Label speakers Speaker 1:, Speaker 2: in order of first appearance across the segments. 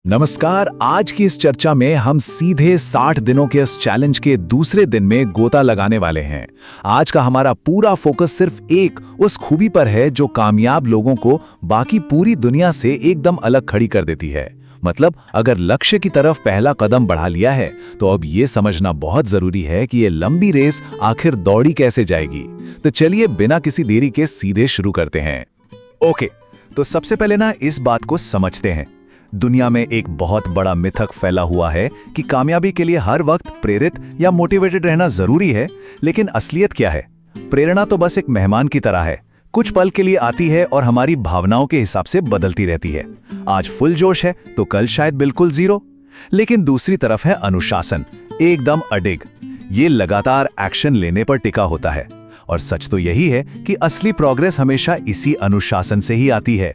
Speaker 1: नमस्कार। आज की इस चर्चा में हम सीधे 60 दिनों के इस चैलेंज के दूसरे दिन में गोता लगाने वाले हैं। आज का हमारा पूरा फोकस सिर्फ एक उस खूबी पर है जो कामयाब लोगों को बाकी पूरी दुनिया से एकदम अलग खड़ी कर देती है। मतलब अगर लक्ष्य की तरफ पहला कदम बढ़ा लिया है तो अब ये समझना बहुत जरूरी है कि ये लंबी रेस आखिर दौड़ी कैसे जाएगी। तो चलिए बिना किसी देरी के सीधे शुरू करते हैं। ओके, तो सबसे पहले ना इस बात को समझते हैं। दुनिया में एक बहुत बड़ा मिथक फैला हुआ है कि कामयाबी के लिए हर वक्त प्रेरित या मोटिवेटेड रहना जरूरी है, लेकिन असलियत क्या है? प्रेरणा तो बस एक मेहमान की तरह है, कुछ पल के लिए आती है और हमारी भावनाओं के हिसाब से बदलती रहती है। आज फुल जोश है तो कल शायद बिल्कुल जीरो। लेकिन दूसरी तरफ है अनुशासन, एकदम अडिग। ये लगातार एक्शन लेने पर टिका होता है। और सच तो यही है कि असली प्रोग्रेस हमेशा इसी अनुशासन से ही आती है।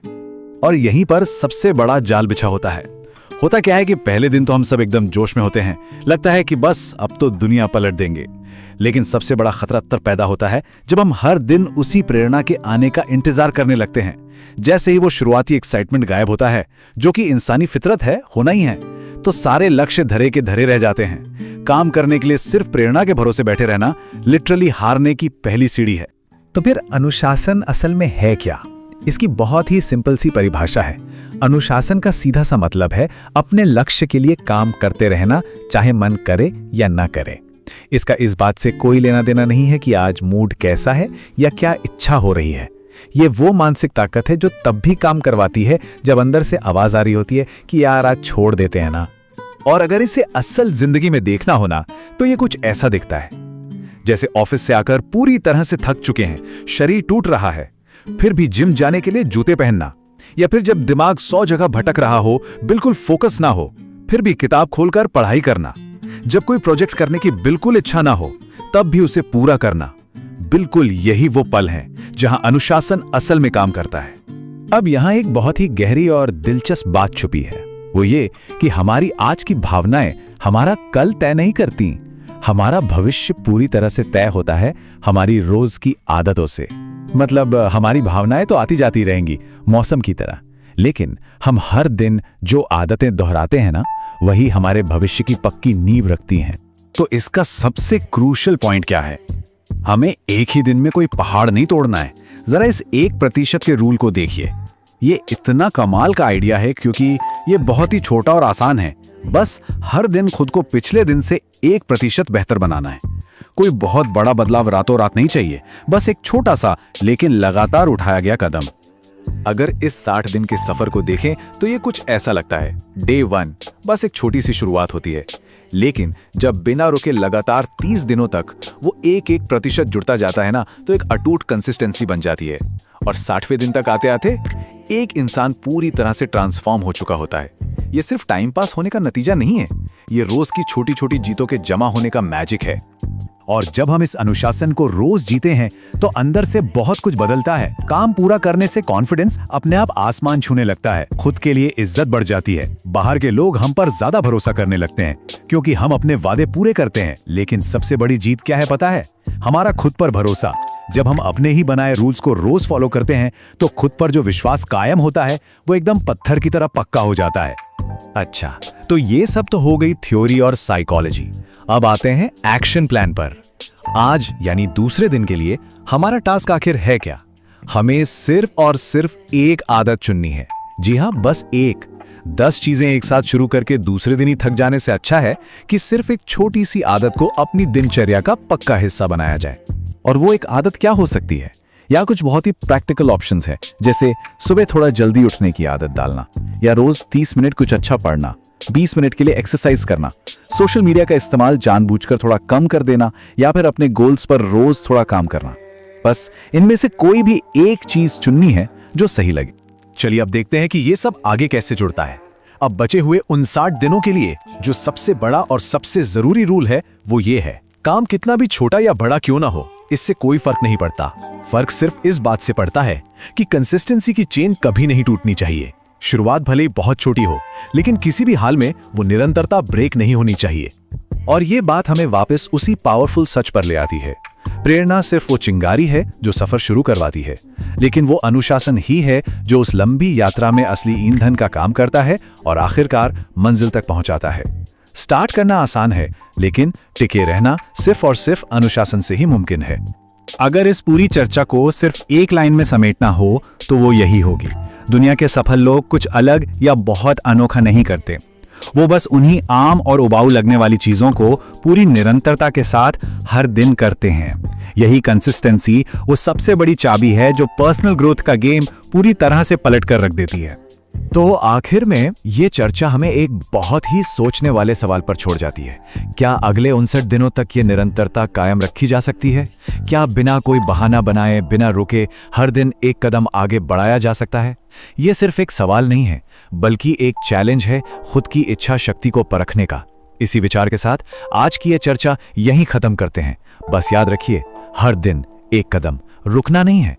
Speaker 1: और यहीं पर सबसे बड़ा जाल बिछा होता है। होता क्या है कि पहले दिन तो हम सब एकदम जोश में होते हैं, लगता है कि बस अब तो दुनिया पलट देंगे। लेकिन सबसे बड़ा खतरा तब पैदा होता है जब हम हर दिन उसी प्रेरणा के आने का इंतजार करने लगते हैं। जैसे ही वो शुरुआती एक्साइटमेंट गायब होता है, जो कि इंसानी फितरत है, होना ही है, तो सारे लक्ष्य धरे के धरे रह जाते हैं। काम करने के लिए सिर्फ प्रेरणा के भरोसे बैठे रहना लिटरली हारने की पहली सीढ़ी है।
Speaker 2: तो फिर अनुशासन असल में है क्या? इसकी बहुत ही सिंपल सी परिभाषा है। अनुशासन का सीधा सा मतलब है अपने लक्ष्य के लिए काम करते रहना, चाहे मन करे या ना करे। इसका इस बात से कोई लेना देना नहीं है कि आज मूड कैसा है या क्या इच्छा हो रही है। ये वो मानसिक ताकत है जो तब भी काम करवाती है जब अंदर से आवाज आ रही होती है कि यार आज छोड़ देते हैं ना।
Speaker 1: और अगर इसे असल जिंदगी में देखना होना तो ये कुछ ऐसा दिखता है। जैसे ऑफिस से आकर पूरी तरह से थक चुके हैं, शरीर टूट रहा है, फिर भी जिम जाने के लिए जूते पहनना, या फिर जब दिमाग 100 जगह भटक रहा हो, बिल्कुल फोकस ना हो, फिर भी किताब खोलकर पढ़ाई करना। जब कोई प्रोजेक्ट करने की बिल्कुल इच्छा ना हो, तब भी उसे पूरा करना। बिल्कुल यही वो पल हैं जहां अनुशासन असल में काम करता है।
Speaker 2: अब यहां एक बहुत ही गहरी और दिलचस्प बात छुपी है। वो ये कि हमारी आज की भावनाएं हमारा कल तय नहीं करती। हमारा भविष्य पूरी तरह से तय होता है हमारी रोज की आदतों से। मतलब हमारी भावनाएं तो आती जाती रहेंगी मौसम की तरह, लेकिन हम हर दिन जो आदतें दोहराते हैं ना, वही हमारे भविष्य की पक्की नींव रखती हैं।
Speaker 1: तो इसका सबसे क्रूशियल पॉइंट क्या है? हमें एक ही दिन में कोई पहाड़ नहीं तोड़ना है। जरा इस 1% के रूल को देखिए। ये इतना कमाल का आइडिया है क्योंकि ये बहुत ही छोटा और आसान है। बस हर दिन खुद को पिछले दिन से 1% बेहतर बनाना है। कोई बहुत बड़ा बदलाव रातों रात नहीं चाहिए, बस एक छोटा सा लेकिन लगातार उठाया गया कदम। अगर इस 60 दिन के सफर को देखें तो ये कुछ ऐसा लगता है। डे 1 बस एक छोटी सी शुरुआत होती है, लेकिन जब बिना रुके लगातार 30 दिनों तक वो 1% जुड़ता जाता है ना, तो एक अटूट कंसिस्टेंसी बन जाती है। और 60वें दिन तक आते आते एक इंसान पूरी तरह से ट्रांसफॉर्म हो चुका होता है। ये सिर्फ टाइम पास होने का नतीजा नहीं है, ये रोज की छोटी छोटी जीतों के जमा होने का मैजिक है। और जब हम इस अनुशासन को रोज जीते हैं तो अंदर से बहुत कुछ बदलता है। काम पूरा करने से कॉन्फिडेंस अपने आप आसमान छूने लगता है, खुद के लिए इज्जत बढ़ जाती है, बाहर के लोग हम पर ज्यादा भरोसा करने लगते हैं क्योंकि हम अपने वादे पूरे करते हैं। लेकिन सबसे बड़ी जीत क्या है पता है? हमारा खुद पर भरोसा। जब हम अपने ही बनाए रूल्स को रोज फॉलो करते हैं तो खुद पर जो विश्वास कायम होता है वो एकदम पत्थर की तरह पक्का हो जाता है।
Speaker 2: अच्छा, तो ये सब तो हो गई थ्योरी और साइकोलॉजी। अब आते हैं एक्शन प्लान पर। आज यानी दूसरे दिन के लिए हमारा टास्क आखिर है क्या? हमें सिर्फ और सिर्फ एक आदत चुननी है। जी हाँ, बस एक। 10 चीजें एक साथ शुरू करके दूसरे दिन ही थक जाने से अच्छा है कि सिर्फ एक छोटी सी आदत को अपनी दिनचर्या का पक्का हिस्सा बनाया जाए। और वो एक आदत क्या हो सकती है? या कुछ बहुत ही प्रैक्टिकल ऑप्शंस है, जैसे सुबह थोड़ा जल्दी उठने की आदत डालना, या रोज 30 मिनट कुछ अच्छा पढ़ना, 20 मिनट के लिए एक्सरसाइज करना, सोशल मीडिया का इस्तेमाल जानबूझकर थोड़ा कम कर देना, या फिर अपने गोल्स पर रोज थोड़ा काम करना। बस इनमें से कोई भी एक चीज चुननी है जो सही लगे।
Speaker 1: चलिए अब देखते हैं कि ये सब आगे कैसे जुड़ता है। अब बचे हुए 59 दिनों के लिए जो सबसे बड़ा और सबसे जरूरी रूल है वो ये है, काम कितना भी छोटा या बड़ा क्यों ना हो, इससे कोई फर्क नहीं पड़ता। फर्क सिर्फ इस बात से पड़ता है कि कंसिस्टेंसी की चेन कभी नहीं टूटनी चाहिए। शुरुआत भले ही बहुत छोटी हो, लेकिन किसी भी हाल में वो निरंतरता ब्रेक नहीं होनी चाहिए। और ये बात हमें वापस उसी पावरफुल सच पर ले आती है।
Speaker 2: प्रेरणा सिर्फ वो चिंगारी है जो सफर शुरू करवाती है, लेकिन वो अनुशासन ही है जो उस लंबी यात्रा में असली ईंधन का काम करता है और आखिरकार मंजिल तक पहुंचाता है। स्टार्ट करना आसान है, लेकिन टिके रहना सिर्फ और सिर्फ अनुशासन से ही मुमकिन है। अगर इस पूरी चर्चा को सिर्फ एक लाइन में समेटना हो तो वो यही होगी, दुनिया के सफल लोग कुछ अलग या बहुत अनोखा नहीं करते। वो बस उन्हीं आम और उबाऊ लगने वाली चीजों को पूरी निरंतरता के साथ हर दिन करते हैं। यही कंसिस्टेंसी वो सबसे बड़ी चाबी है जो पर्सनल ग्रोथ का गेम पूरी तरह से पलट कर रख देती है। तो आखिर में ये चर्चा हमें एक बहुत ही सोचने वाले सवाल पर छोड़ जाती है। क्या अगले 59 दिनों तक ये निरंतरता कायम रखी जा सकती है? क्या बिना कोई बहाना बनाए, बिना रुके हर दिन एक कदम आगे बढ़ाया जा सकता है? ये सिर्फ एक सवाल नहीं है, बल्कि एक चैलेंज है खुद की इच्छा शक्ति को परखने का। इसी विचार के साथ आज की ये चर्चा यहीं खत्म करते हैं। बस याद रखिए, हर दिन एक कदम, रुकना नहीं है।